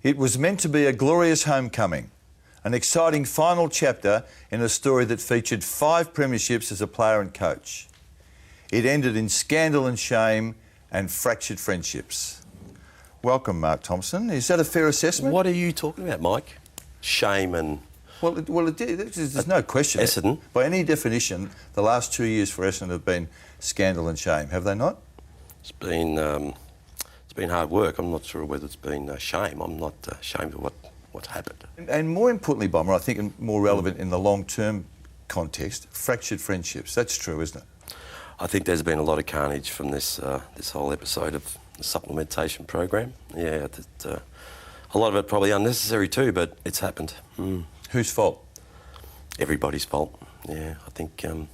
It was meant to be a glorious homecoming, an exciting final chapter in a story that featured 5 premierships as a player and coach. It ended in scandal and shame and fractured friendships. Welcome, Mark Thompson. Is that a fair assessment? What are you talking about, Mike? Shame and... There's no question. Essendon? By any definition, the last 2 years for Essendon have been scandal and shame, have they not? It's been hard work. I'm not sure whether it's been shame. I'm not ashamed of what's happened. And more importantly, Bomber, I think and more relevant in the long-term context, fractured friendships. That's true, isn't it? I think there's been a lot of carnage from this this whole episode of the supplementation program. Yeah, a lot of it probably unnecessary too, but it's happened. Whose fault? Everybody's fault. Yeah, I think I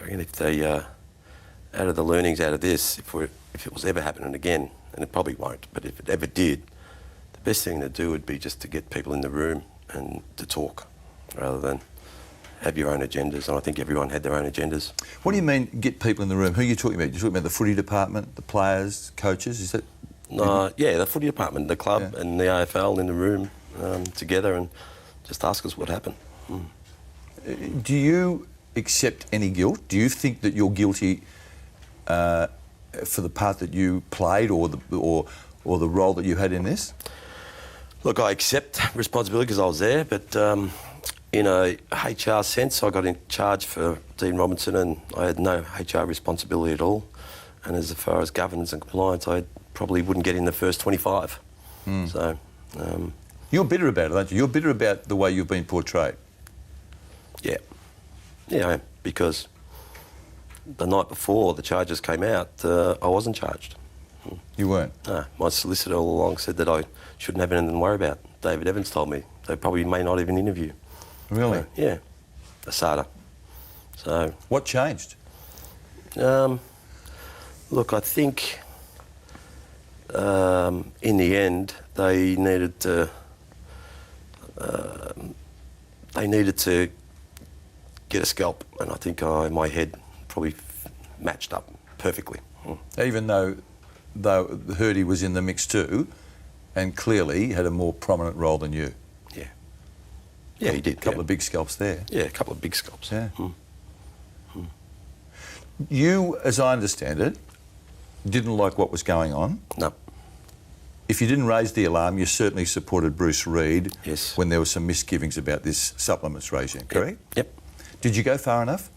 reckon if they out of the learnings out of this, if it was ever happening again, and it probably won't, but if it ever did, the best thing to do would be just to get people in the room and to talk, rather than have your own agendas. And I think everyone had their own agendas. What do you mean, get people in the room? Who are you talking about? You're talking about the footy department, the players, coaches? Is that? Yeah, the footy department, the club, and the AFL in the room together, and just ask us what happened. Do you accept any guilt? Do you think that you're guilty for the part that you played, or the role that you had in this? Look, I accept responsibility because I was there, but in a HR sense, I got in charge for Dean Robinson, and I had no HR responsibility at all. And as far as governance and compliance, I probably wouldn't get in the first 25. So. You're bitter about it, aren't you? You're bitter about the way you've been portrayed. Yeah. Yeah, I am, because the night before the charges came out, I wasn't charged. You weren't? No. My solicitor all along said that I shouldn't have anything to worry about. David Evans told me they probably may not even interview. Really? Yeah. A SADA. So... What changed? Look, I think in the end they needed to get a scalp, and I think my head probably matched up perfectly. Even though Hurdy was in the mix too, and clearly had a more prominent role than you. Yeah. Yeah, he did. A couple of big scalps there. Yeah, a couple of big scalps. Yeah. You, as I understand it, didn't like what was going on. No. If you didn't raise the alarm, you certainly supported Bruce Reid. Yes. When there were some misgivings about this supplements regime, correct? Yep. Did you go far enough?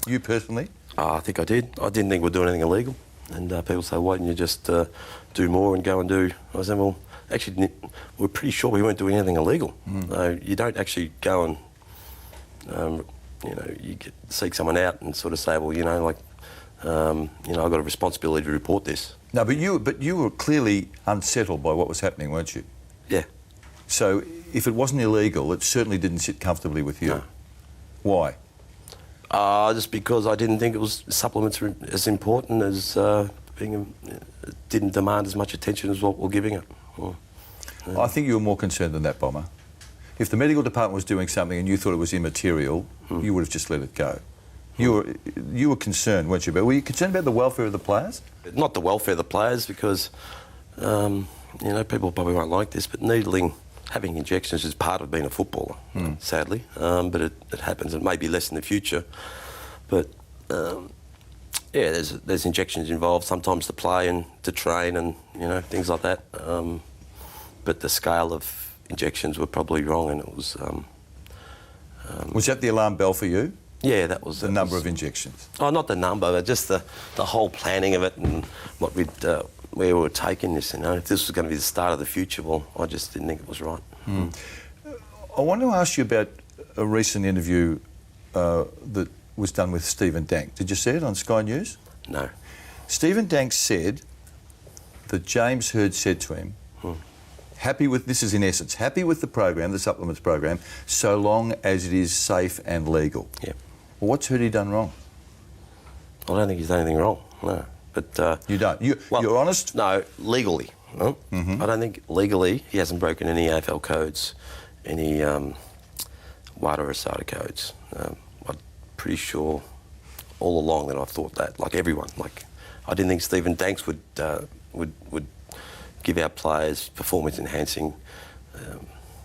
You personally? I think I did. I didn't think we'd do anything illegal. And people say, why didn't you just do more and go and do... I said, well, actually, we're pretty sure we weren't doing anything illegal. You don't actually go and, you seek someone out and sort of say, well, I've got a responsibility to report this. No, but you were clearly unsettled by what was happening, weren't you? Yeah. So if it wasn't illegal, it certainly didn't sit comfortably with you. No. Why? Just because I didn't think supplements were as important as didn't demand as much attention as what we're giving it. I think you were more concerned than that, Bomber. If the medical department was doing something and you thought it was immaterial, you would have just let it go. You were concerned, weren't you? But were you concerned about the welfare of the players? Not the welfare of the players, because people probably won't like this, but having injections is part of being a footballer, sadly. But it happens. It may be less in the future, but there's injections involved sometimes to play and to train and things like that. But the scale of injections were probably wrong, and it was. Was that the alarm bell for you? Yeah, that was... The number of injections? Oh, not the number, but just the whole planning of it and what where we were taking this, If this was going to be the start of the future, well, I just didn't think it was right. I want to ask you about a recent interview that was done with Stephen Dank. Did you see it on Sky News? No. Stephen Dank said that James Hird said to him, happy with the program, the supplements program, so long as it is safe and legal. Yeah. Well, what's Hurdy done wrong? I don't think he's done anything wrong, no. But you don't? You're honest? No, legally. I don't think legally he hasn't broken any AFL codes, any WADA or SADA codes. I'm pretty sure all along that I've thought that, like everyone. Like, I didn't think Stephen Danks would give our players performance-enhancing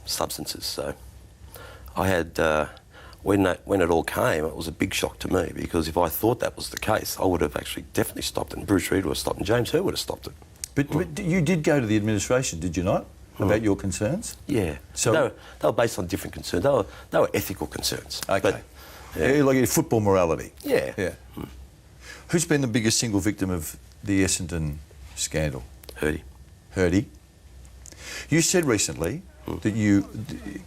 substances. So I had, when it all came, it was a big shock to me, because if I thought that was the case, I would have actually definitely stopped it, and Bruce Reid would have stopped it, and James Hurd would have stopped it. But you did go to the administration, did you not, about your concerns? Yeah. So they were based on different concerns. They were ethical concerns. Okay. But, yeah. Like football morality. Yeah. Yeah. Who's been the biggest single victim of the Essendon scandal? Hurdy. You said recently that you,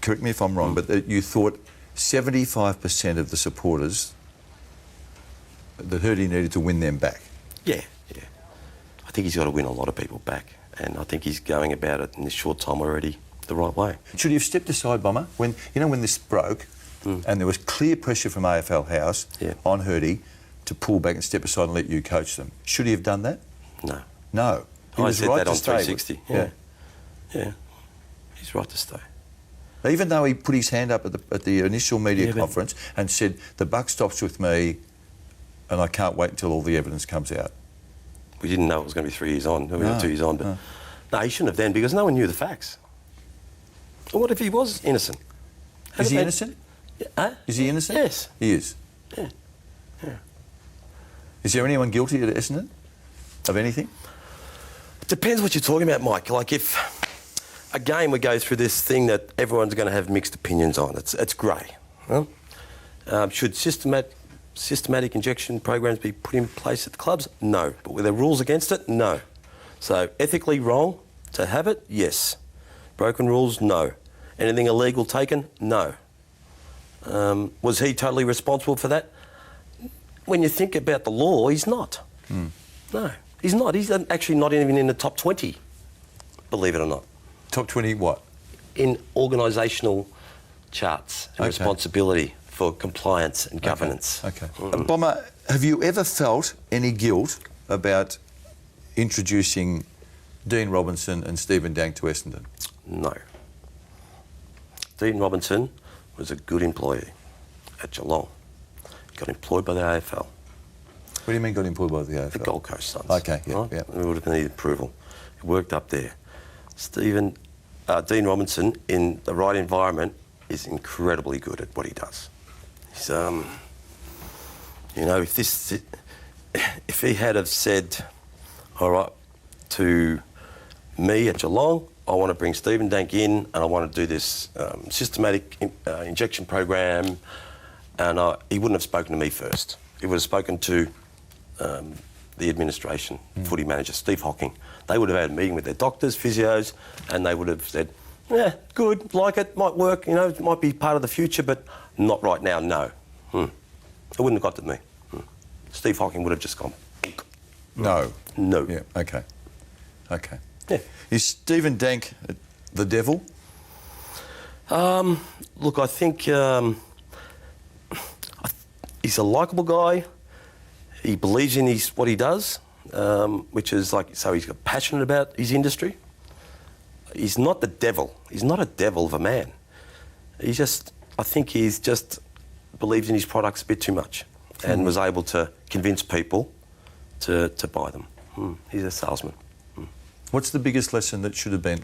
correct me if I'm wrong, but that you thought 75% of the supporters, that Hurdy needed to win them back. Yeah. I think he's got to win a lot of people back, and I think he's going about it in this short time already the right way. Should he have stepped aside, Bomber, when this broke and there was clear pressure from AFL House on Hurdy to pull back and step aside and let you coach them? Should he have done that? No. He was said right that to on stay. 360. Yeah. He's right to stay. Even though he put his hand up at the initial media conference and said, the buck stops with me and I can't wait until all the evidence comes out. We didn't know it was going to be 3 years on, 2 years on, but no, he shouldn't have then, because no one knew the facts. And what if he was innocent? Is he innocent? Huh? Is he innocent? Yes. He is? Yeah. Is there anyone guilty at Essendon of anything? Depends what you're talking about, Mike. Like, if, again, we go through this thing that everyone's going to have mixed opinions on. It's grey. Huh? Should systematic injection programs be put in place at the clubs? No. But were there rules against it? No. So, ethically wrong to have it? Yes. Broken rules? No. Anything illegal taken? No. Was he totally responsible for that? When you think about the law, he's not. No, he's not. He's actually not even in the top 20, believe it or not. Top 20 what? In organisational charts and responsibility for compliance and governance. Okay. Bomber, have you ever felt any guilt about introducing Dean Robinson and Stephen Dank to Essendon? No. Dean Robinson was a good employee at Geelong. Got employed by the AFL. What do you mean got employed by the AFL? The Gold Coast Suns. Okay, yeah. It would have needed approval. He worked up there. Dean Robinson, in the right environment, is incredibly good at what he does. He's, if he had have said, all right, to me at Geelong, I want to bring Stephen Dank in and I want to do this systematic injection program, and he wouldn't have spoken to me first. He would have spoken to the administration, footy manager, Steve Hocking. They would have had a meeting with their doctors, physios, and they would have said, yeah, good, like it, might work, it might be part of the future, but not right now, no. It wouldn't have got to me. Steve Hocking would have just gone, No. Yeah, okay. Yeah. Is Stephen Dank the devil? Look, I think he's a likeable guy. He believes in what he does, which is so he's passionate about his industry. He's not the devil. He's not a devil of a man. I think he's just believes in his products a bit too much and was able to convince people to buy them. He's a salesman. What's the biggest lesson that should have been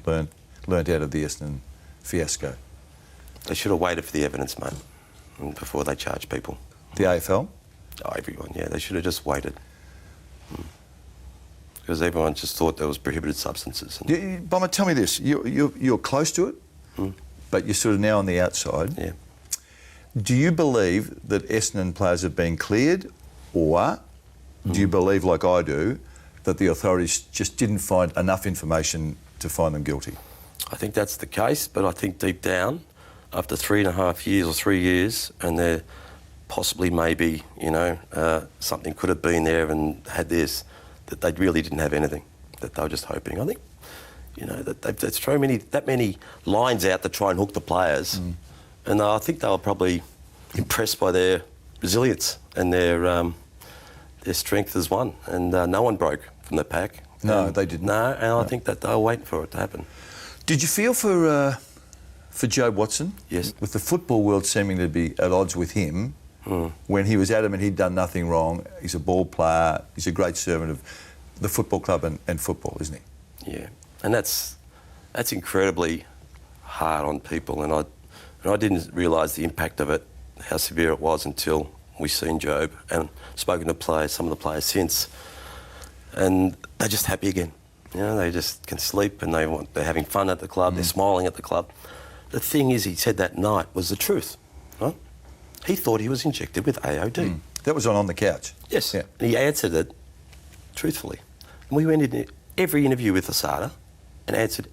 learnt out of the Essendon fiasco? They should have waited for the evidence, mate, before they charge people. The AFL? Oh, everyone, yeah. They should have just waited. Because everyone just thought there was prohibited substances. Bomber, tell me this. You're close to it, but you're sort of now on the outside. Yeah. Do you believe that Essendon players have been cleared, or do you believe, like I do, that the authorities just didn't find enough information to find them guilty? I think that's the case, but I think deep down, after 3.5 years or 3 years, and there possibly maybe, something could have been there and had this, that they really didn't have anything, that they were just hoping. I think, that they've thrown that many lines out to try and hook the players, and I think they were probably impressed by their resilience and their strength as one, and no one broke from the pack. No, they didn't. No, and I think that they were waiting for it to happen. Did you feel for Joe Watson? Yes. With the football world seeming to be at odds with him, when he was adamant he'd done nothing wrong, he's a ball player, he's a great servant of the football club and football, isn't he? Yeah. And that's incredibly hard on people, and I didn't realise the impact of it, how severe it was, until we seen Job and spoken to some of the players since, and they're just happy again. You know, they just can sleep and they're having fun at the club, they're smiling at the club. The thing is, he said that night was the truth, right? He thought he was injected with AOD. That was on the couch. Yes, Yeah. and he answered it truthfully. And we went in every interview with Asada and answered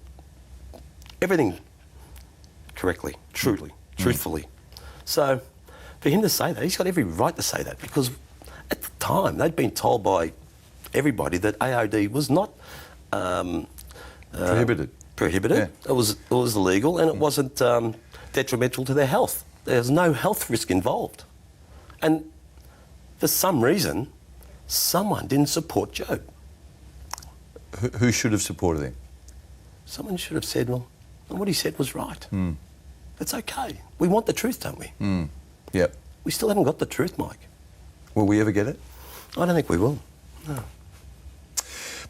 everything correctly, truthfully. So for him to say that, he's got every right to say that, because at the time they'd been told by everybody that AOD was not Prohibited. Yeah. It was illegal, and it wasn't detrimental to their health. There's no health risk involved. And for some reason, someone didn't support Job. Who should have supported him? Someone should have said, well, what he said was right. It's okay. We want the truth, don't we? Yep. We still haven't got the truth, Mike. Will we ever get it? I don't think we will. No.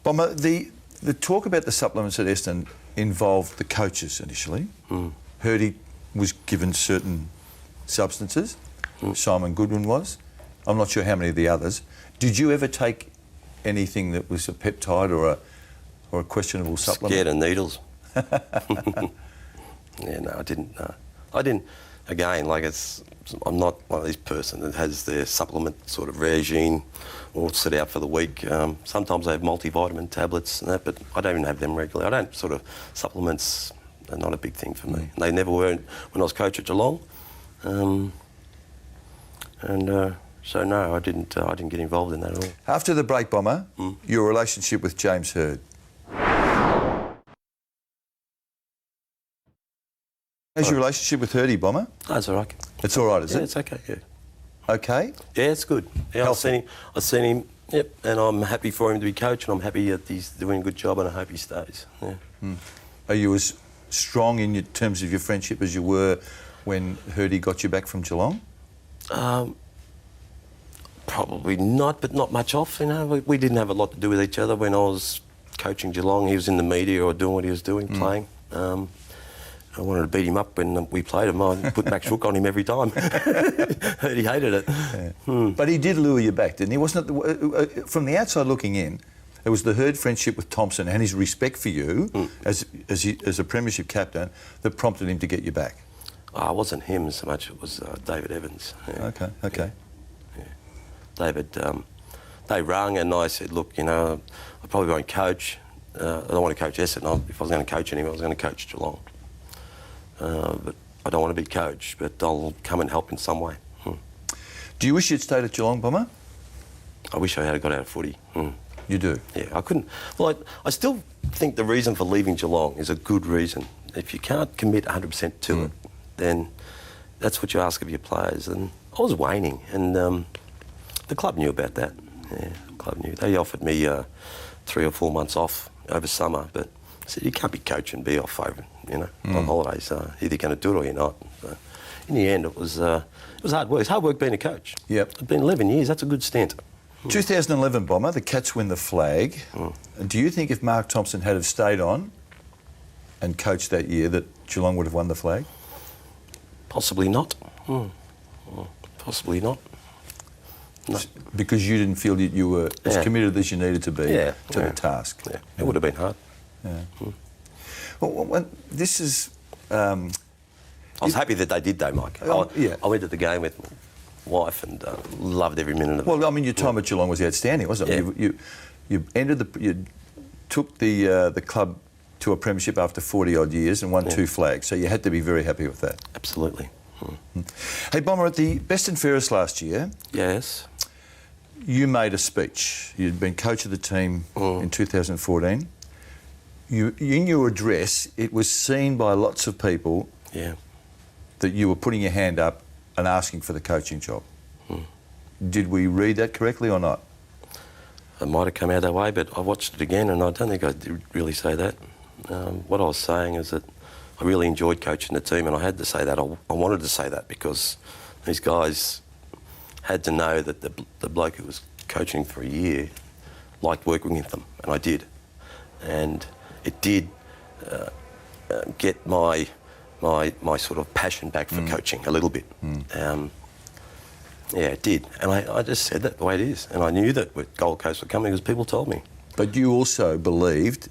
Bomber, the talk about the supplements at Essendon involved the coaches initially. Heard he was given certain substances. Simon Goodwin was. I'm not sure how many of the others. Did you ever take anything that was a peptide or a questionable supplement? Scared of needles. Yeah, no, I didn't. No. I didn't. Again, I'm not one of these person that has their supplement sort of regime all set out for the week. Sometimes I have multivitamin tablets and that, but I don't even have them regularly. I don't supplements are not a big thing for me. They never were when I was coach at Geelong. So no, I didn't get involved in that at all. After the break, Bomber, your relationship with James Hird. How's your relationship with Hirdy, Bomber? No, it's all right. It's all right, is Yeah, it? it's okay, yeah. Okay? Yeah, it's good. Yeah, I've Healthy. seen him, yep, and I'm happy for him to be coach, and I'm happy that he's doing a good job, and I hope he stays. Yeah. Are you as strong in terms of your friendship as you were when Hirdy got you back from Geelong? Probably not, but not much off, you know. We didn't have a lot to do with each other when I was coaching Geelong. He was in the media or doing what he was doing, playing. I wanted to beat him up when we played him. I put Max Rook on him every time. He hated it. Yeah. But he did lure you back, didn't he? Wasn't it from the outside looking in? It was the Hird friendship with Thompson and his respect for you as a Premiership captain that prompted him to get you back. Oh, it wasn't him so much. It was David Evans. Yeah. Okay. Yeah. David, they rang and I said, look, you know, I probably won't coach. I don't want to coach Essendon. If I was going to coach anyone, I was going to coach Geelong. But I don't want to be coach, but I'll come and help in some way. Do you wish you'd stayed at Geelong, Bomber? I wish I had got out of footy. You do? Yeah, I couldn't. Well, I still think the reason for leaving Geelong is a good reason. If you can't commit 100% to it, then that's what you ask of your players. And I was waning, and the club knew about that. Yeah, the club knew. They offered me 3 or 4 months off over summer, but I said, you can't be coaching, be off over, you know, on holidays. Either going to do it or you're not. So in the end, it was hard work. It's hard work being a coach. Yep. It's been 11 years. That's a good stint. 2011, Bomber, the Cats win the flag. Do you think if Mark Thompson had have stayed on and coached that year that Geelong would have won the flag? Possibly not. Possibly not. No. Because you didn't feel that you were as committed as you needed to be to the task. Yeah, it would have been hard. Yeah. Well, this is... I was happy that they did, though, Mike. I went to the game with my wife and loved every minute of it. Well, I mean, your time at Geelong was outstanding, wasn't it? Yeah. You took the club to a premiership after 40-odd years and won 2 flags, so you had to be very happy with that. Absolutely. Hey, Bomber, at the Best and Fairest last year... Yes. You made a speech. You'd been coach of the team in 2014. In your address, it was seen by lots of people that you were putting your hand up and asking for the coaching job. Did we read that correctly or not? It might have come out that way, but I watched it again and I don't think I did really say that. What I was saying is that I really enjoyed coaching the team, and I had to say that. I wanted to say that because these guys had to know that the bloke who was coaching for a year liked working with them, and I did. And it did get my sort of passion back for coaching a little bit. Yeah, it did. And I just said that the way it is. And I knew that Gold Coast were coming because people told me. But you also believed,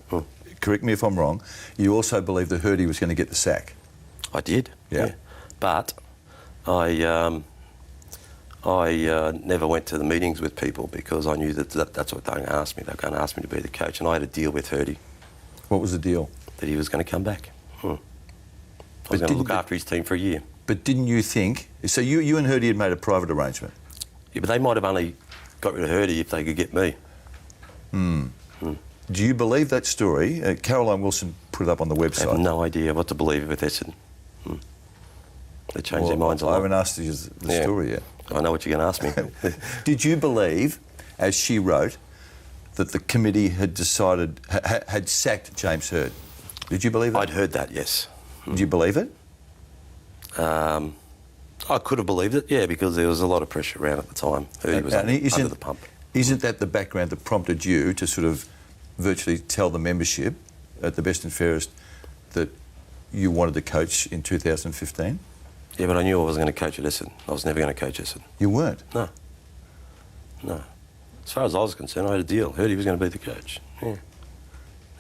correct me if I'm wrong, you also believed that Hurdy was going to get the sack. I did, yeah. But I never went to the meetings with people because I knew that's what they were going to ask me. They were going to ask me to be the coach. And I had a deal with Hurdy. What was the deal? That he was going to come back. I was going to look after his team for a year. But didn't you think... So you and Hurdy had made a private arrangement? Yeah, but they might have only got rid of Hurdy if they could get me. Do you believe that story? Caroline Wilson put it up on the website. I have no idea what to believe with Essendon. They changed their minds a lot. I haven't asked you the story yet. I know what you're going to ask me. Did you believe, as she wrote, that the committee had decided, had sacked James Hird? Did you believe that? I'd heard that, yes. Did you believe it? I could have believed it, yeah, because there was a lot of pressure around at the time. He was under the pump. Isn't that the background that prompted you to sort of virtually tell the membership at the best and fairest that you wanted to coach in 2015? Yeah, but I knew I wasn't going to coach at Essendon. I was never going to coach Essendon. You weren't? No. No. As far as I was concerned, I had a deal. Heard he was going to be the coach. Yeah.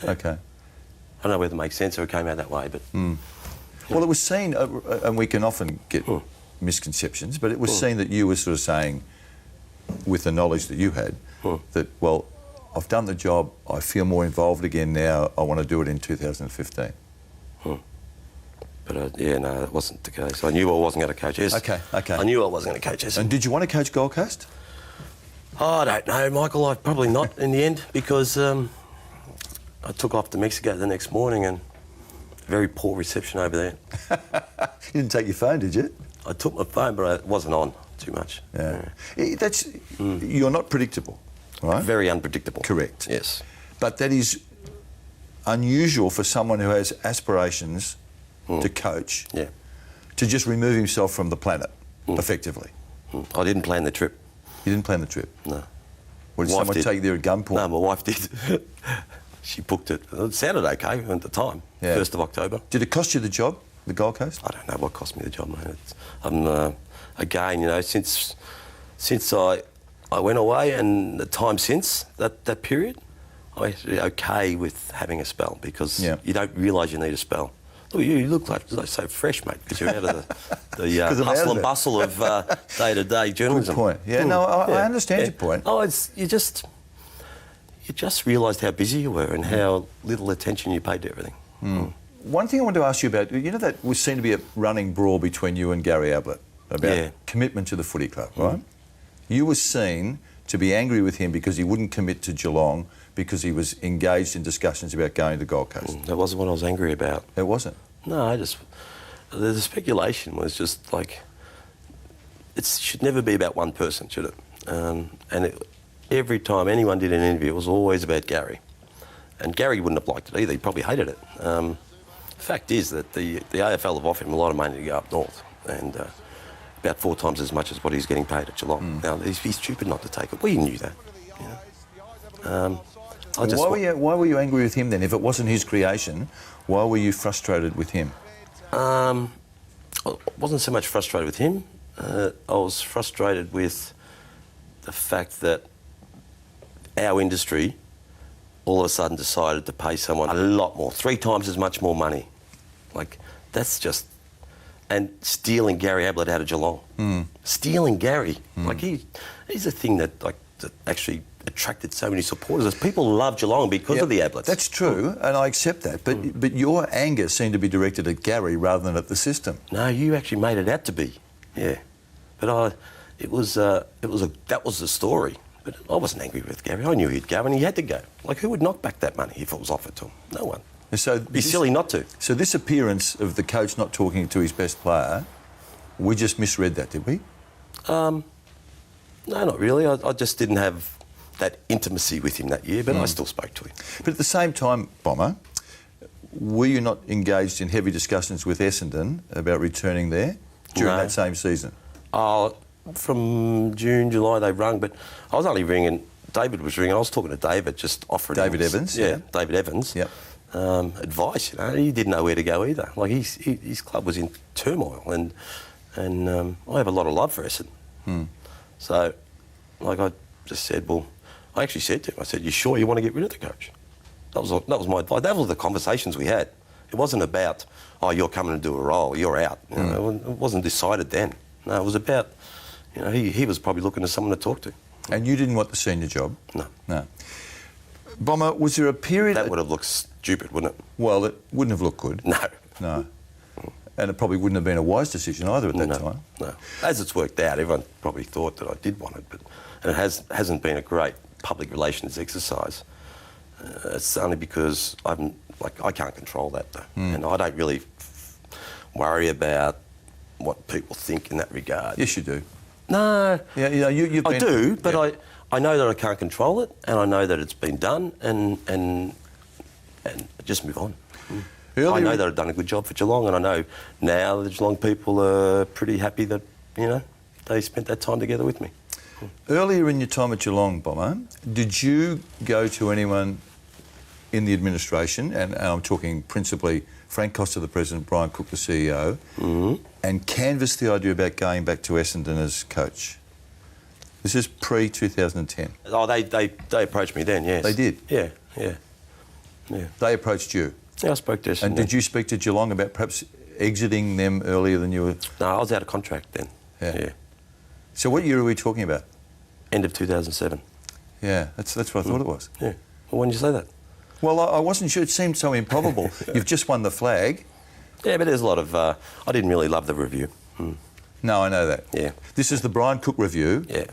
Okay. I don't know whether it makes sense or it came out that way, but... Well, it was seen, and we can often get misconceptions, but it was seen that you were sort of saying, with the knowledge that you had, that, well, I've done the job, I feel more involved again now, I want to do it in 2015. But, yeah, no, that wasn't the case. I knew I wasn't going to coach Essendon. Okay. I knew I wasn't going to coach Essendon. And did you want to coach Gold Coast? Oh, I don't know, Michael. Probably not in the end because I took off to Mexico the next morning and very poor reception over there. You didn't take your phone, did you? I took my phone, but it wasn't on too much. Yeah. That's... You're not predictable, right? Very unpredictable. Correct. Yes. But that is unusual for someone who has aspirations to coach to just remove himself from the planet, effectively. I didn't plan the trip. You didn't plan the trip? No. Or did someone take you there at gunpoint? No, my wife did. She booked it. It sounded okay at the time, 1st of October. Did it cost you the job, the Gold Coast? I don't know what cost me the job, mate. Again, you know, since I went away and the time since that period, I'm actually okay with having a spell because you don't realise you need a spell. Look, you look like so fresh, mate, because you're out of the hustle and bustle of day-to-day journalism. Good point. Yeah, no, I understand your point. Oh, you just realised how busy you were and how little attention you paid to everything. One thing I want to ask you about, you know that was seen to be a running brawl between you and Gary Ablett about commitment to the footy club, right? You were seen to be angry with him because he wouldn't commit to Geelong because he was engaged in discussions about going to Gold Coast. That wasn't what I was angry about. It wasn't? No, the speculation was just like, it should never be about one person, should it? Every time anyone did an interview, it was always about Gary. And Gary wouldn't have liked it either, he probably hated it. The fact is that the AFL have offered him a lot of money to go up north, and about 4 times as much as what he's getting paid at Geelong. Now, he's stupid not to take it. We knew that. You know? Why were you angry with him then? If it wasn't his creation, why were you frustrated with him? I wasn't so much frustrated with him. I was frustrated with the fact that our industry all of a sudden decided to pay someone a lot more, 3 times as much more money. Like, that's just... And stealing Gary Ablett out of Geelong. Stealing Gary. Like, he's a thing that actually attracted so many supporters. People love Geelong because of the Ablets. That's true, and I accept that. But your anger seemed to be directed at Gary rather than at the system. No, you actually made it out to be. Yeah. But that was the story. But I wasn't angry with Gary. I knew he'd go, and he had to go. Like, who would knock back that money if it was offered to him? No one. So it'd be silly not to. So this appearance of the coach not talking to his best player, we just misread that, did we? No, not really. I just didn't have that intimacy with him that year, but I still spoke to him. But at the same time, Bomber, were you not engaged in heavy discussions with Essendon about returning there during that same season? From June, July, they rung, but I was only ringing. David was ringing. I was talking to David, just offering. David Evans? Yeah, David Evans. Yep. advice. You know, he didn't know where to go either. Like his club was in turmoil, and I have a lot of love for Essendon. So, like I just said, well, I actually said to him, I said, "You sure you want to get rid of the coach?" That was my advice. That was the conversations we had. It wasn't about, "Oh, you're coming to do a role, you're out." You know, it wasn't decided then. No, it was about, you know, he was probably looking for someone to talk to. And you didn't want the senior job? No. No. Bomber, was there a period... That would have looked stupid, wouldn't it? Well, it wouldn't have looked good. No. No. And it probably wouldn't have been a wise decision either at that time. No. As it's worked out, everyone probably thought that I did want it, and it hasn't been a great public relations exercise. It's only because I can't control that though, and I don't really worry about what people think in that regard. Yes, you do. No. Yeah, you know, you've been... I do, but I know that I can't control it, and I know that it's been done, and just move on. I know that I've done a good job for Geelong, and I know now the Geelong people are pretty happy that, you know, they spent that time together with me. Earlier in your time at Geelong, Bomber, did you go to anyone in the administration, and I'm talking principally Frank Costa, the president, Brian Cook, the CEO, and canvass the idea about going back to Essendon as coach? This is pre-2010. Oh, they approached me then, yes. They did? Yeah. They approached you? Yeah, I spoke to Essendon. And did you speak to Geelong about perhaps exiting them earlier than you were? No, I was out of contract then. Yeah. So what year are we talking about? End of 2007. Yeah, that's what I thought it was. Yeah. Well, when did you say that? Well, I wasn't sure. It seemed so improbable. You've just won the flag. Yeah, but there's a lot of... I didn't really love the review. No, I know that. Yeah. This is the Brian Cook review. Yeah.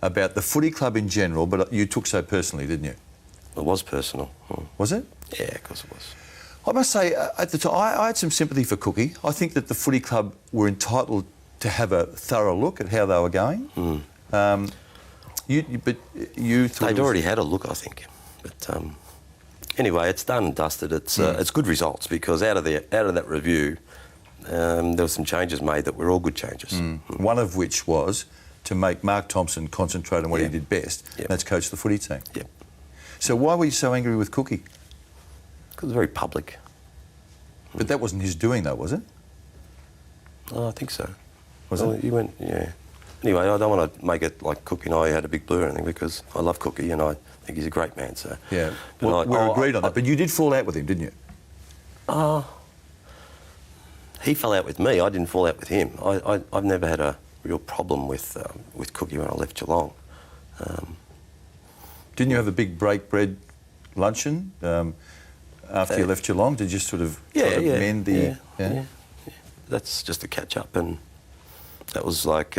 About the footy club in general, but you took so personally, didn't you? It was personal. Was it? Yeah, of course it was. I must say, at the time, I had some sympathy for Cookie. I think that the footy club were entitled to have a thorough look at how they were going. But you thought they'd already had a look, I think. But anyway, it's done and dusted. It's good results because out of that review, there were some changes made that were all good changes. One of which was to make Mark Thompson concentrate on what he did best. And that's coach the footy team. Yep. So why were you so angry with Cookie? Because it's very public. But that wasn't his doing, though, was it? Oh, I think so. Was it? You went, yeah. Anyway, I don't want to make it like Cookie and I had a big blue or anything because I love Cookie and I think he's a great man. So yeah, well, we're agreed on that. But you did fall out with him, didn't you? He fell out with me. I didn't fall out with him. I've never had a real problem with Cookie when I left Geelong. Didn't you have a big break bread luncheon after you left Geelong? Did you sort of try to mend the... Yeah. That's just a catch-up, and that was like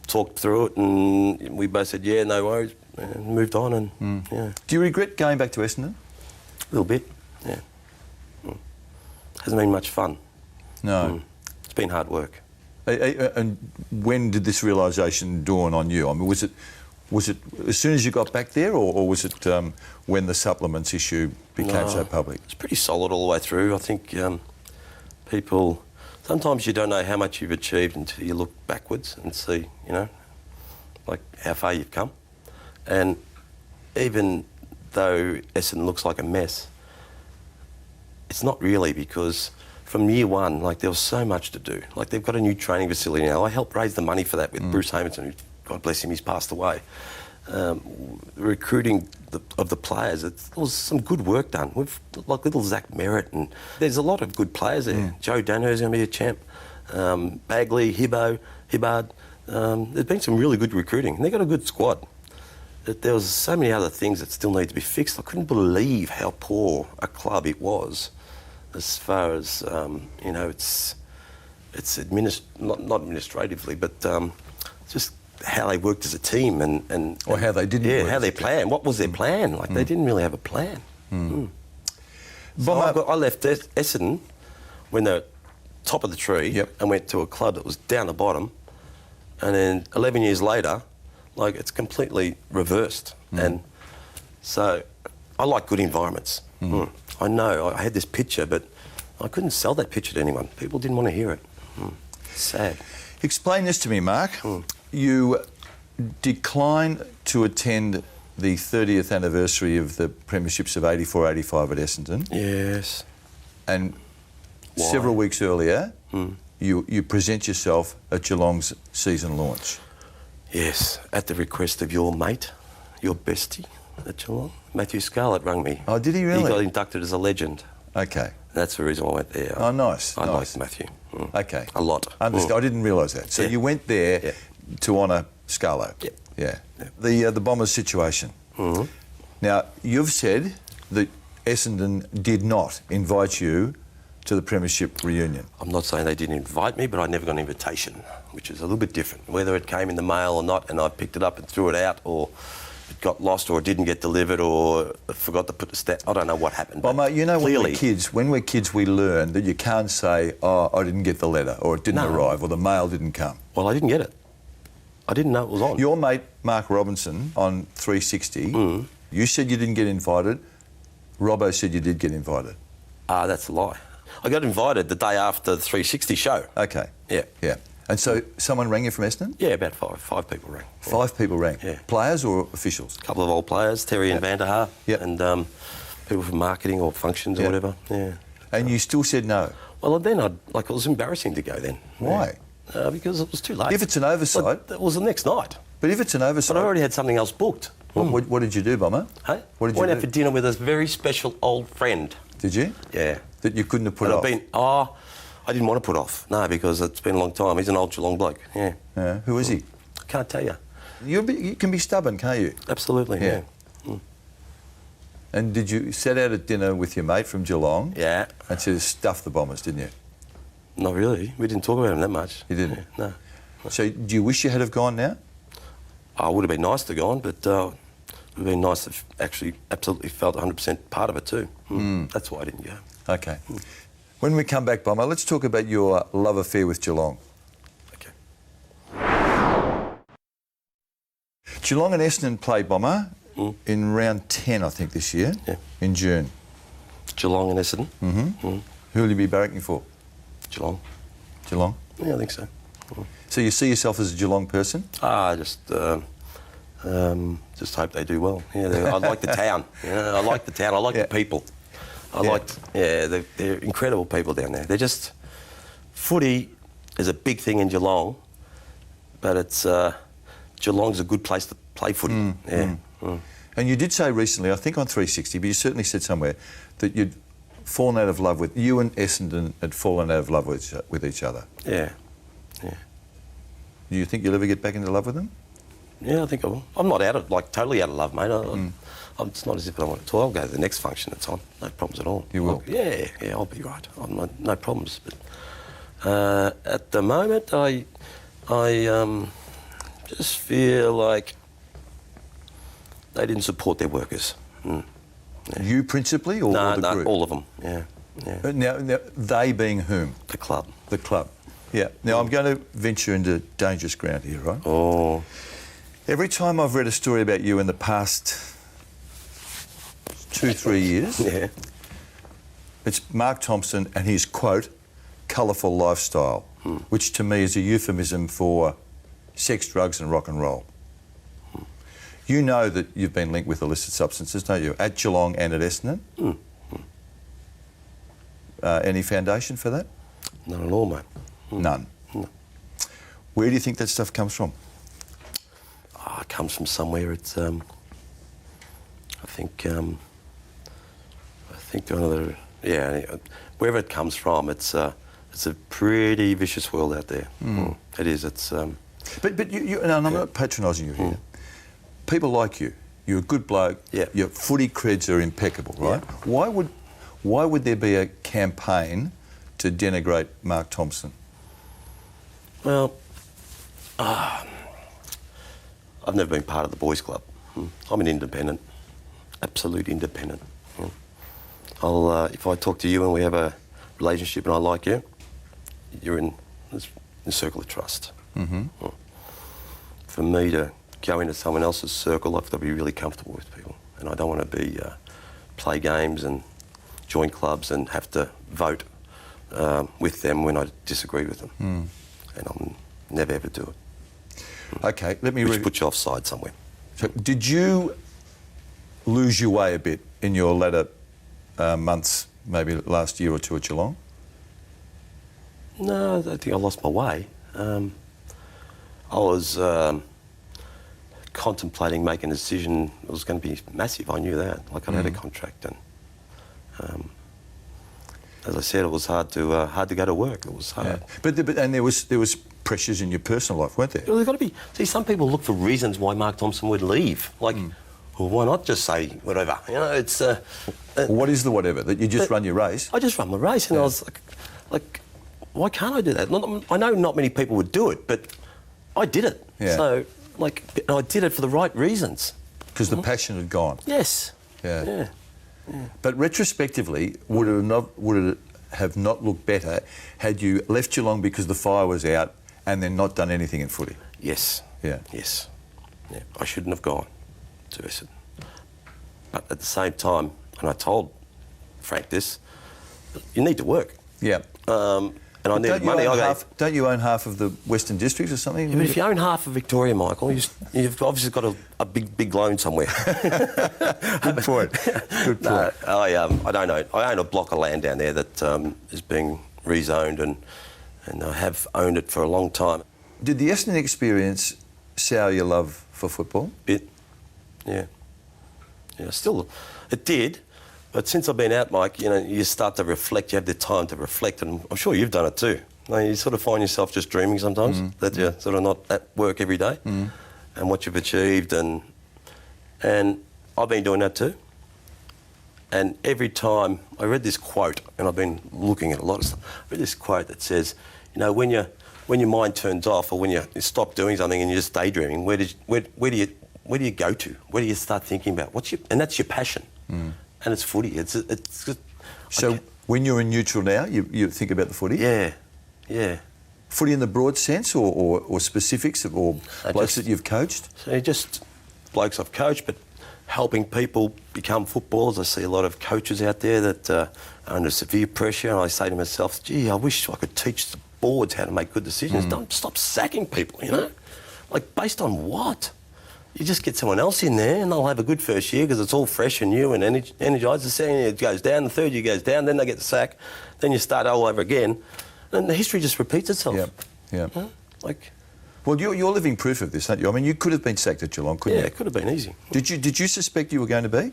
talked through it, and we both said, yeah, no worries, and moved on, and yeah. Do you regret going back to Essendon? A little bit, yeah. Hasn't been much fun. No. It's been hard work. And when did this realisation dawn on you? I mean, was it as soon as you got back there, or was it when the supplements issue became so public? It's pretty solid all the way through. I think people... Sometimes you don't know how much you've achieved until you look backwards and see, you know, like how far you've come. And even though Essendon looks like a mess, it's not really, because from year one, like, there was so much to do. Like, they've got a new training facility now. I helped raise the money for that with Bruce Hamilton, who, God bless him, he's passed away. Recruiting of the players, there was some good work done. We've like little Zach Merritt, and there's a lot of good players there. Joe Dano's going to be a champ. Bagley, Hibbard. There's been some really good recruiting, and they've got a good squad. There was so many other things that still need to be fixed. I couldn't believe how poor a club it was, as far as you know, it's not administratively, but just how they worked as a team and or how they didn't. Yeah, how they planned. What was their plan? Like, they didn't really have a plan. So I left Essendon when they're top of the tree and went to a club that was down the bottom, and then 11 years later, like, it's completely reversed. And so I like good environments. I know I had this picture, but I couldn't sell that picture to anyone. People didn't want to hear it. Sad. Explain this to me, Mark. You declined to attend the 30th anniversary of the Premierships of 84-85 at Essendon. Yes. And Why? several weeks earlier, you present yourself at Geelong's season launch. Yes, at the request of your mate, your bestie at Geelong. Matthew Scarlett rang me. Oh, did he really? He got inducted as a legend. Okay. That's the reason I went there. Oh, nice. I nice. like Matthew. Okay. A lot. Understood. I didn't realise that. So Yeah. you went there Yeah. to honour Scarlo. Yep. Yeah. Yep. The Bombers situation. Now, you've said that Essendon did not invite you to the Premiership reunion. I'm not saying they didn't invite me, but I never got an invitation, which is a little bit different. Whether it came in the mail or not, and I picked it up and threw it out, or it got lost, or it didn't get delivered, or I forgot to put the stat. I don't know what happened. Well, but mate, you know, clearly, when we're kids, we learn that you can't say, "Oh, I didn't get the letter," or "It didn't No. arrive," or "The mail didn't come." well, I didn't get it. I didn't know it was on. Your mate Mark Robinson on 360, you said you didn't get invited. Robbo said you did get invited. That's a lie. I got invited the day after the 360 show. Okay. Yeah. Yeah. And so someone rang you from Essendon? Yeah, about five people rang. Yeah. 5 people rang. Yeah. Players or officials? A couple of old players, Terry and Vanderhaar, Yep. and people from marketing or functions or Yep. whatever. Yeah. And you still said no? Well, then it was embarrassing to go then. Why? Yeah. Because it was too late. If it's an oversight... But it was the next night. But if it's an oversight... But I already had something else booked. What did you do, Bomber? Hey? What did you Went do? out for dinner with a very special old friend. Did you? Yeah. That you couldn't have put And off? I didn't want to put off. No, because it's been a long time. He's an old Geelong bloke. Yeah. Yeah. Who is he? I can't tell you. You can be stubborn, can't you? Absolutely, yeah. And did you set out at dinner with your mate from Geelong? Yeah. And said, stuff the Bombers, didn't you? Not really. We didn't talk about him that much. You didn't? Yeah, no. So do you wish you had have gone now? I would have been nice to go on, but it would have been nice if actually absolutely felt 100% part of it too. That's why I didn't go. Okay. When we come back, Bomber, let's talk about your love affair with Geelong. Okay. Geelong and Essendon played, Bomber, in round 10, I think, this year, Yeah. in June. Geelong and Essendon. Who will you be barracking for? Geelong. Geelong? Yeah, I think so. So you see yourself as a Geelong person? I just hope they do well. Yeah, I like the town. I like the town. I like the people. They're incredible people down there. They're just... Footy is a big thing in Geelong, but it's... Geelong's a good place to play footy. And you did say recently, I think on 360, but you certainly said somewhere, that you'd fallen out of love with... You and Essendon had fallen out of love with each other. Yeah. Do you think you'll ever get back into love with them? Yeah, I think I will. I'm not totally out of love, mate. It's not as if I want to. I'll go to the next function that's on. No problems at all. You will? Yeah, I'll be right. No problems. But at the moment, I just feel like they didn't support their workers. You principally, or the group? No, all of them. Yeah. Now, they being whom? The club. The club. Yeah. Now, I'm going to venture into dangerous ground here, right? Oh. Every time I've read a story about you in the past 2-3 years, Yeah. it's Mark Thompson and his, quote, colourful lifestyle, which to me is a euphemism for sex, drugs and rock and roll. You know that you've been linked with illicit substances, don't you? At Geelong and at Essendon? Any foundation for that? None at all, mate. None. No. Where do you think that stuff comes from? It comes from somewhere. It's, I think one of the, wherever it comes from, it's a pretty vicious world out there. It is. It's. But you and I'm not patronising you here. People like you. You're a good bloke. Yeah. Your footy creds are impeccable, right? Yeah. Why would there be a campaign to denigrate Mark Thompson? Well, I've never been part of the boys' club. I'm an independent, absolute independent. If I talk to you and we have a relationship and I like you, you're in the circle of trust. For me to go into someone else's circle, I have to be really comfortable with people, and I don't want to be play games and join clubs and have to vote with them when I disagree with them. And I'll never ever do it. Okay, let me... Which puts you offside somewhere. So did you lose your way a bit in your latter months, maybe last year or two at Geelong? No, I don't think I lost my way. I was contemplating making a decision. It was going to be massive. I knew that. Like, I had a contract, and as I said, it was hard to go to work. It was hard. Yeah. But there was pressures in your personal life, weren't there? Well, there's got to be. See, some people look for reasons why Mark Thompson would leave. Like, well, why not just say whatever? You know, it's. What is the whatever? That you just run your race? I just run my race, and I was like, why can't I do that? I know not many people would do it, but I did it. Yeah. So, like, I did it for the right reasons. Because the passion had gone. Yes. Yeah. But retrospectively, would it have not looked better had you left Geelong because the fire was out and then not done anything in footy? Yes. Yeah. Yes. Yeah. I shouldn't have gone to Essendon. But at the same time, and I told Frank this, you need to work. Yeah. And I needed money. Don't you own half of the Western Districts or something? Yeah, but if you own half of Victoria, Michael, you've obviously got a big loan somewhere. Good point. Good point. No, I don't know. I own a block of land down there that is being rezoned, and I have owned it for a long time. Did the Essendon experience sour your love for football? Bit, yeah. Still, it did. But since I've been out, Mike, you know, you start to reflect. You have the time to reflect, and I'm sure you've done it too. You know, you sort of find yourself just dreaming sometimes that you're sort of not at work every day, and what you've achieved, and I've been doing that too. And every time I read this quote, and I've been looking at a lot of stuff. I read this quote that says, you know, when your mind turns off, or when you stop doing something and you're just daydreaming, where do you go to? Where do you start thinking about? And that's your passion. And it's footy. It's just, so when you're in neutral now, you think about the footy? Yeah. Footy in the broad sense, or specifics, or blokes that you've coached? So just blokes I've coached, but helping people become footballers. I see a lot of coaches out there that are under severe pressure, and I say to myself, gee, I wish I could teach the boards how to make good decisions. Don't stop sacking people, you know? Like, based on what? You just get someone else in there and they'll have a good first year because it's all fresh and new and energised. The second year it goes down, the third year goes down, then they get the sack, then you start all over again. And the history just repeats itself. Yeah. Huh? Like, well, you're living proof of this, aren't you? I mean, you could have been sacked at Geelong, couldn't you? Yeah, it could have been easy. Did you suspect you were going to be?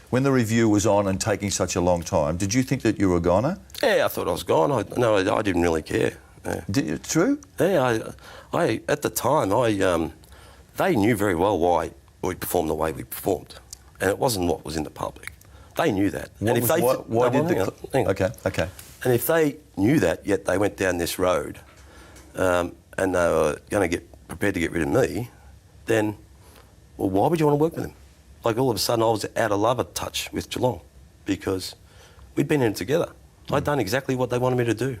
When the review was on and taking such a long time, did you think that you were a goner? Yeah, I thought I was gone. I didn't really care. Yeah. True? Yeah, I at the time, they knew very well why we performed the way we performed, and it wasn't what was in the public. They knew that. Okay. And if they knew that, yet they went down this road, and they were going to get prepared to get rid of me, then, well, why would you want to work with them? Like, all of a sudden, I was out of love, a touch with Geelong, because we'd been in it together. I'd done exactly what they wanted me to do.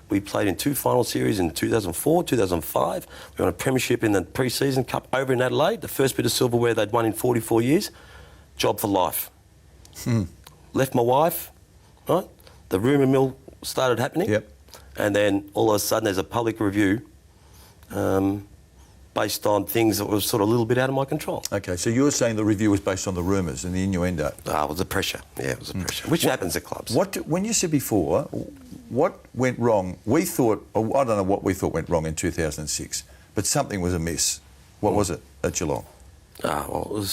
We played in 2 final series in 2004, 2005. We won a Premiership in the pre-season cup over in Adelaide, the first bit of silverware they'd won in 44 years. Job for life. Left my wife, right? The rumour mill started happening. Yep. And then all of a sudden there's a public review based on things that were sort of a little bit out of my control. Okay, so you were saying the review was based on the rumours and the innuendo? It was the pressure. Yeah, it was the pressure, which happens at clubs. When you said before, what went wrong? We thought, I don't know what we thought went wrong in 2006, but something was amiss. What was it at Geelong? Well,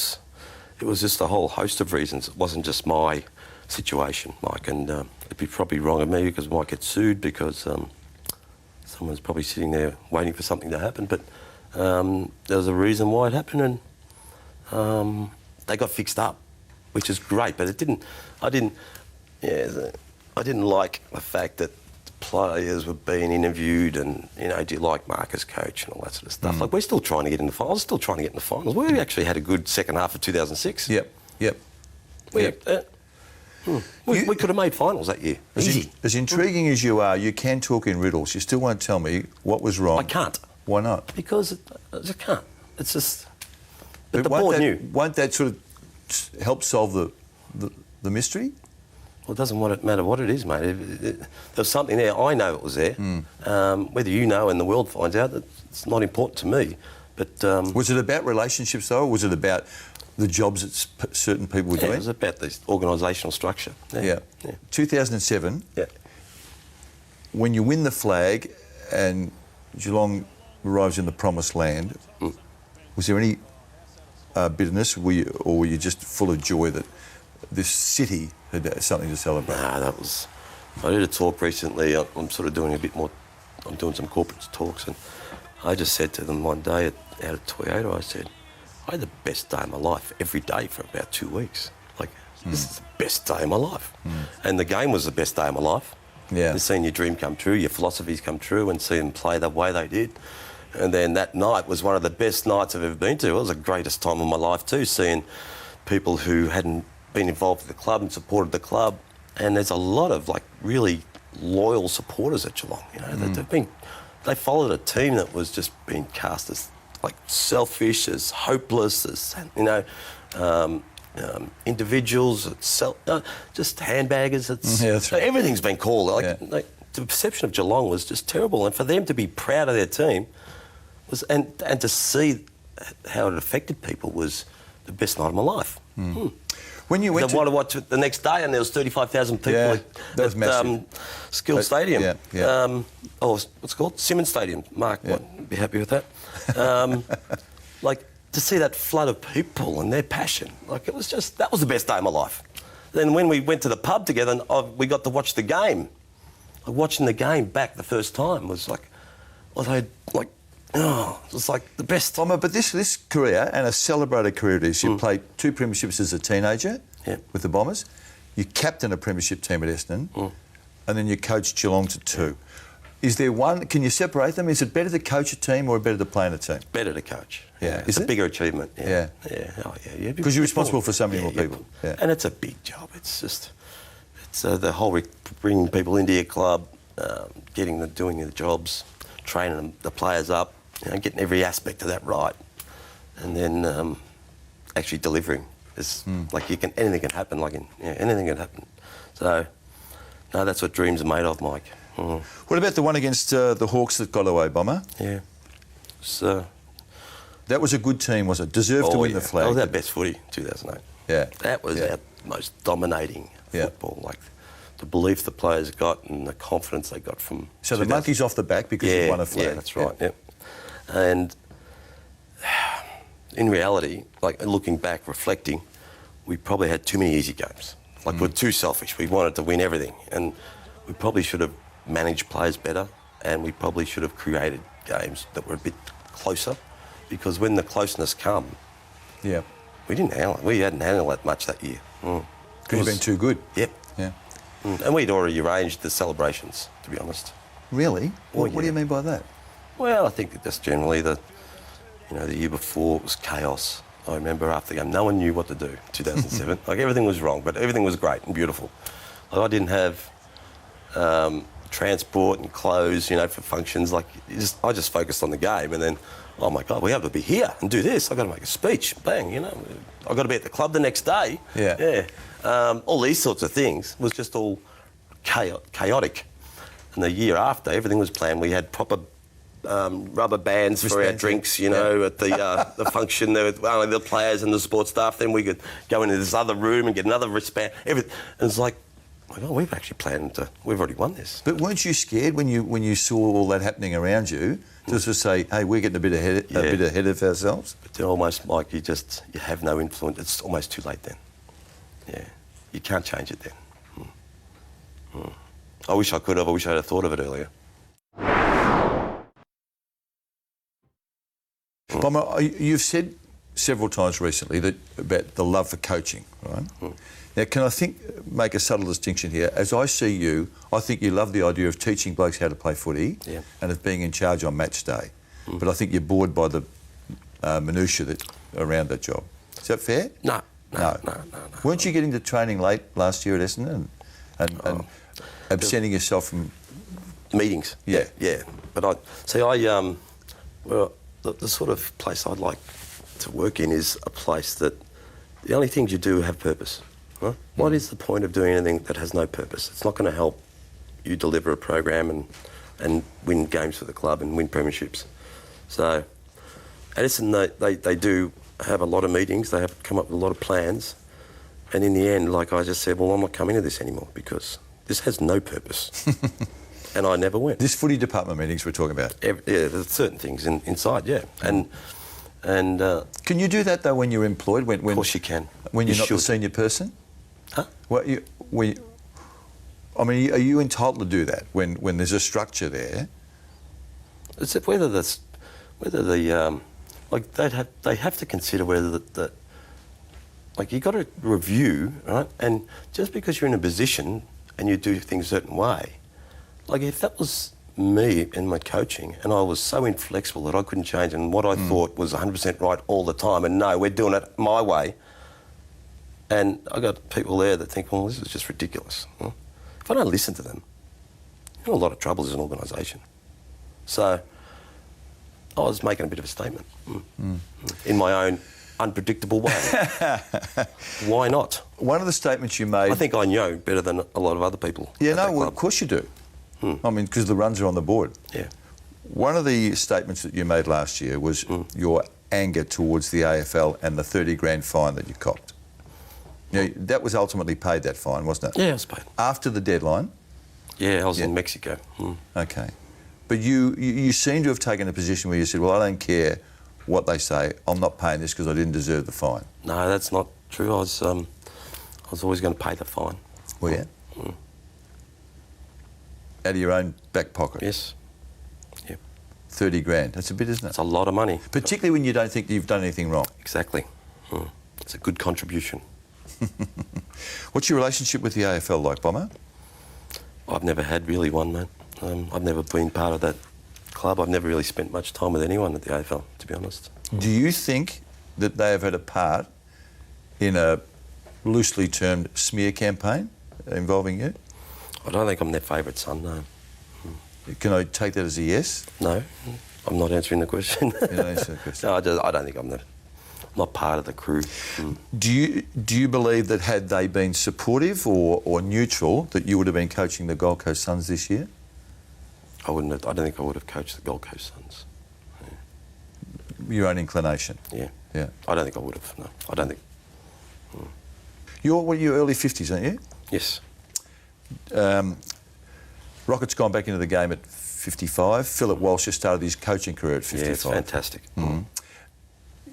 it was just a whole host of reasons. It wasn't just my situation, Mike, and it'd be probably wrong of me because I might get sued because someone's probably sitting there waiting for something to happen, but there was a reason why it happened, and they got fixed up, which is great, but I didn't like the fact that players were being interviewed and, you know, do you like Mark as coach and all that sort of stuff. Like, we're still trying to get in the finals, still trying to get in the finals. We actually had a good second half of 2006. Yep. We could have made finals that year. Easy. As intriguing as you are, you can talk in riddles. You still won't tell me what was wrong. I can't. Why not? Because I just can't. It's just... But the won't board that, knew. Won't that sort of help solve the mystery? Well, it doesn't matter what it is, mate. There's something there. I know it was there. Whether you know and the world finds out, it's not important to me. But was it about relationships, though, or was it about the jobs that certain people were Yeah, doing? it was about this organisational structure. Yeah. 2007, Yeah. when you win the flag and Geelong arrives in the promised land, was there any bitterness, or were you just full of joy that this city had something to celebrate? Nah, that was... I did a talk recently. I'm sort of doing a bit more... I'm doing some corporate talks, and I just said to them one day out at Toyota, I said, I had the best day of my life every day for about 2 weeks. Like, this is the best day of my life. And the game was the best day of my life. Yeah. And seeing your dream come true, your philosophies come true, and seeing them play the way they did. And then that night was one of the best nights I've ever been to. It was the greatest time of my life too, seeing people who hadn't been involved with the club and supported the club. And there's a lot of like really loyal supporters at Geelong. You know, they followed a team that was just being cast as like selfish, as hopeless, as individuals, just handbaggers. Yeah, that's right. Everything's been called. Like the perception of Geelong was just terrible, and for them to be proud of their team was, and to see how it affected people was the best night of my life. When you went to watch it the next day, and there was 35,000 people at Skill Stadium. What's it called? Simmons Stadium. Mark would be happy with that. Like, to see that flood of people and their passion, like, it was just, that was the best day of my life. Then when we went to the pub together, and we got to watch the game. Like, watching the game back the first time was like, it was like the best. But this career, and a celebrated career it is, you played 2 premierships as a teenager with the Bombers, you captained a premiership team at Essendon, and then you coached Geelong to 2. Is there one, can you separate them? Is it better to coach a team or better to play in a team? Better to coach. Yeah. It's a bigger achievement. Yeah. Yeah. Because you're responsible for so many more people. Yeah. And it's a big job. It's just, the whole bringing people into your club, doing the jobs, training the players up, getting every aspect of that right, and then actually delivering. It's like anything can happen. Anything can happen. So, no, that's what dreams are made of, Mike. What about the one against the Hawks that got away, Bomber? Yeah. That was a good team, was it? Deserved to win the flag. That was our best footy, 2008. Yeah. That was our most dominating football. Like, the belief the players got and the confidence they got from... So the monkey's off the back because you won a flag. Yeah, that's right, And in reality, like, looking back, reflecting, we probably had too many easy games. Like, we're too selfish. We wanted to win everything. And we probably should have managed players better, and we probably should have created games that were a bit closer, because when the closeness come, we didn't handle it. We hadn't handled that much that year. Could have been too good. Yep. Yeah. And we'd already arranged the celebrations, to be honest. Really? What do you mean by that? Well, I think that just generally the year before it was chaos. I remember after the game, no one knew what to do, 2007. Like, everything was wrong, but everything was great and beautiful. Like, I didn't have transport and clothes, for functions. Like, I just focused on the game, and then, oh my God, we have to be here and do this. I've got to make a speech. Bang, I've got to be at the club the next day. Yeah. All these sorts of things was just all chaotic. And the year after, everything was planned. We had proper rubber bands for our drinks, at the function. There were only the players and the sports staff. Then we could go into this other room and get another wristband. Everything. And it's like, oh my God, we've actually planned we've already won this. But weren't you scared when you saw all that happening around you, just to say, hey, we're getting a bit ahead of ourselves? But then almost, Mike, you have no influence. It's almost too late then. Yeah. You can't change it then. I wish I could have. I wish I'd have thought of it earlier. Bomber, you've said several times recently about the love for coaching, right? Now, can I make a subtle distinction here? As I see you, I think you love the idea of teaching blokes how to play footy and of being in charge on match day. But I think you're bored by the minutiae around that job. Is that fair? No. Weren't you getting to training late last year at Essendon and absenting yourself from meetings? Yeah. But the sort of place I'd like to work in is a place that the only things you do have purpose. Right? What is the point of doing anything that has no purpose? It's not going to help you deliver a program and win games for the club and win premierships. So at Essendon, they do have a lot of meetings, they have come up with a lot of plans, and in the end, like I just said, well, I'm not coming to this anymore because this has no purpose. And I never went. This footy department meetings we're talking about? Yeah, there's certain things inside, yeah. And can you do that, though, when you're employed? When, of course you can. When you're You not the should. senior person? Huh? I mean, are you entitled to do that when there's a structure there? It's whether the like they have to consider whether the like you got to review, right? And just because you're in a position and you do things a certain way, like if that was me in my coaching and I was so inflexible that I couldn't change and what I thought was 100% right all the time, and no, we're doing it my way, and I got people there that think, well, this is just ridiculous. Huh? If I don't listen to them, you're in a lot of trouble as an organisation. So I was making a bit of a statement in my own unpredictable way. Why not? One of the statements you made... I think I know better than a lot of other people. Yeah, at that no, well, club. of course you do. I mean, because the runs are on the board. Yeah. One of the statements that you made last year was your anger towards the AFL and the 30 grand fine that you copped. Now, that was ultimately paid, that fine, wasn't it? Yeah, I was paid. After the deadline? Yeah, I was in Mexico. Okay. But you seem to have taken a position where you said, well, I don't care what they say, I'm not paying this because I didn't deserve the fine. No, that's not true. I was always going to pay the fine. Well, yeah? Out of your own back pocket? Yes. Yeah. 30 grand, that's a bit, isn't it? It's a lot of money. Particularly when you don't think you've done anything wrong. Exactly. It's a good contribution. What's your relationship with the AFL like, Bomber? I've never had really one, mate. I've never been part of that club. I've never really spent much time with anyone at the AFL, to be honest. Do you think that they have had a part in a loosely termed smear campaign involving you? I don't think I'm their favourite son, no. Can I take that as a yes? No, I'm not answering the question. You don't answer the question. No, I don't think I'm not part of the crew. Do you believe that had they been supportive or neutral, that you would have been coaching the Gold Coast Suns this year? I don't think I would have coached the Gold Coast Suns. Your own inclination? Yeah. Yeah. I don't think I would have, no. I don't think. You're early 50s, aren't you? Yes. Rocket's gone back into the game at 55. Philip Walsh has started his coaching career at 55. Yeah, it's fantastic.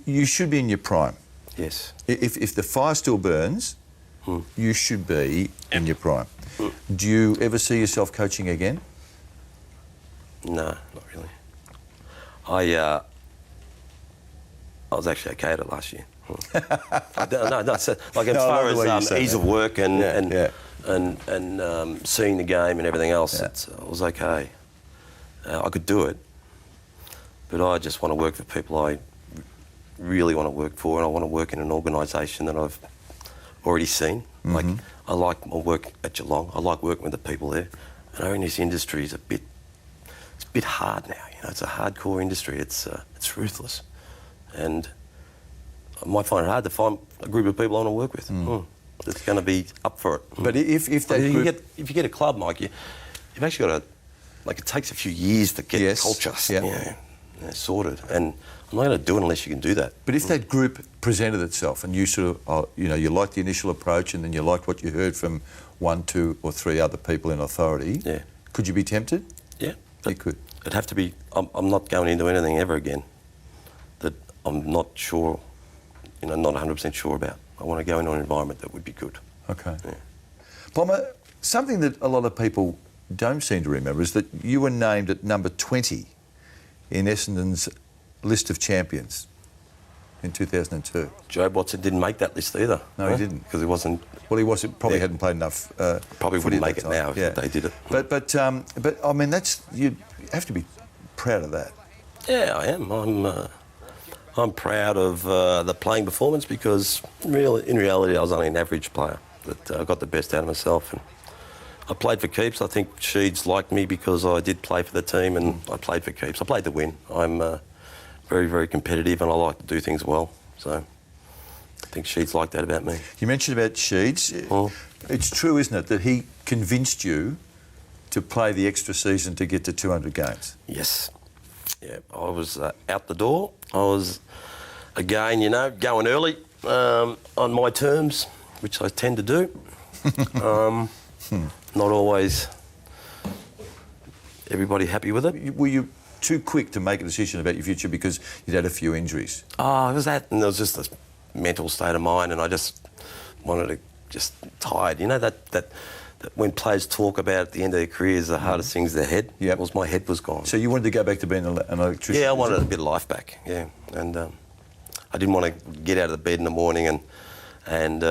You should be in your prime. Yes. If the fire still burns, you should be in your prime. Do you ever see yourself coaching again? No, not really. I was actually okay at it last year. No, so, like as far as ease of work and seeing the game and everything else, it was okay. I could do it, but I just want to work for people I really want to work for, and I want to work in an organisation that I've already seen. Like I like my work at Geelong. I like working with the people there, and I think this industry is a bit hard now. You know, it's a hardcore industry. It's ruthless, and I might find it hard to find a group of people I want to work with that's going to be up for it. But if that if you get a club, Mike, you've actually got to, like, it takes a few years to get culture sorted, and I'm not going to do it unless you can do that. But if that group presented itself and you sort of, you liked the initial approach and then you liked what you heard from 1, 2 or 3 other people in authority, could you be tempted? Yeah. You could. It'd have to be, I'm not going into anything ever again that I'm not sure, not 100% sure about. I want to go into an environment that would be good. Okay. Yeah. Bomber, something that a lot of people don't seem to remember is that you were named at number 20 in Essendon's list of champions in 2002. Joe Watson didn't make that list either. No, he didn't. Because he wasn't... Well, he probably hadn't played enough probably footy wouldn't at make that it time. now if they did it. But I mean, you have to be proud of that. Yeah, I am. I'm proud of the playing performance because in reality I was only an average player. That I got the best out of myself, and I played for keeps. I think Sheeds liked me because I did play for the team, and I played for keeps. I played to win. I'm very, very competitive, and I like to do things well. So I think Sheeds liked that about me. You mentioned about Sheeds. It's true, isn't it, that he convinced you to play the extra season to get to 200 games? Yes. Yeah, I was out the door. I was again, you know, going early on my terms, which I tend to do. Not always everybody happy with it. Were you too quick to make a decision about your future because you'd had a few injuries? Oh, it was that, and it was just a mental state of mind, and I just wanted to, just tired. You know, that when players talk about at the end of their careers, the hardest things their head. Yep. Was my head was gone. So you wanted to go back to being an electrician? Yeah, I wanted a bit of life back. Yeah, and I didn't want to get out of the bed in the morning and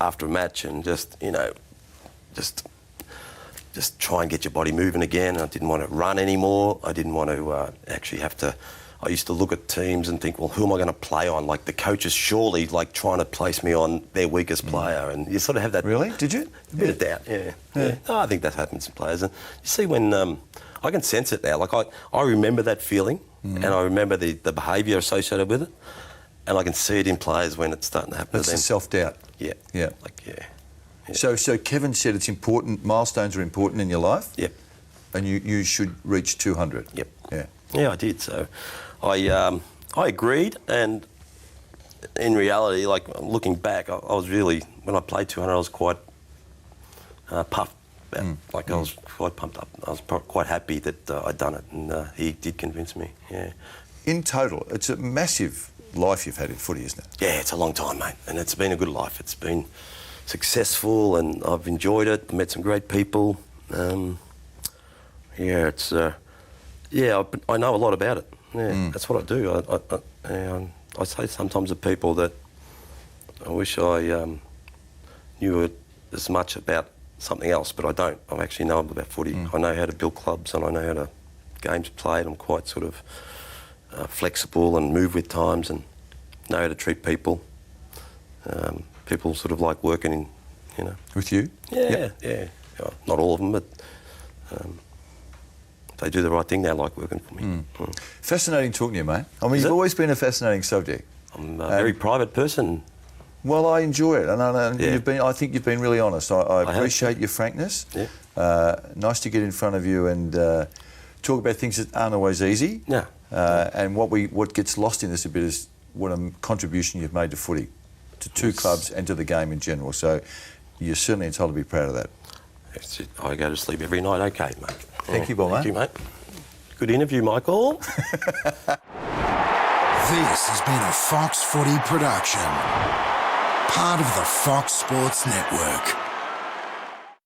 after a match and just, you know, just try and get your body moving again. I didn't want to run anymore. I didn't want to actually have to. I used to look at teams and think, well, who am I going to play on? Like the coaches surely like trying to place me on their weakest player, and you sort of have that. Really? Did you? A bit of doubt. Yeah. No, I think that happens to players, and you see when I can sense it now. Like I remember that feeling, and I remember the behaviour associated with it, and I can see it in players when it's starting to happen. That's to them. the self-doubt. Yeah. Yeah. Like yeah. So Kevin said it's important. Milestones are important in your life. Yep. And you should reach 200. Yep. Yeah. Yeah, I did. So I agreed, and in reality, like looking back, I was really, when I played 200, I was quite puffed. Like I was quite pumped up. I was quite happy that I'd done it, and he did convince me. Yeah. In total, it's a massive life you've had in footy, isn't it? Yeah, it's a long time, mate, and it's been a good life. It's been successful, and I've enjoyed it. Met some great people. Yeah, it's I know a lot about it. Yeah, that's what I do. I say sometimes to people that I wish I knew it as much about something else, but I don't. I actually know about footy. I know how to build clubs, and I know how to games played. I'm quite sort of flexible and move with times, and know how to treat people. People sort of like working in, you know. With you? Yeah, yeah. Not all of them, but if they do the right thing, they like working for me. Fascinating talking to you, mate. I mean, you've always been a fascinating subject. I'm a very private person. Well, I enjoy it, and I think you've been really honest. I have. appreciate your frankness. Yeah. Nice to get in front of you and talk about things that aren't always easy. Yeah. And what gets lost in this a bit is what a contribution you've made to footy, to two clubs and to the game in general. So you're certainly entitled to be proud of that. That's it. I go to sleep every night okay, mate. Thank you, Bob, Thank you, mate. Good interview, Michael. This has been a Fox Footy production, part of the Fox Sports Network.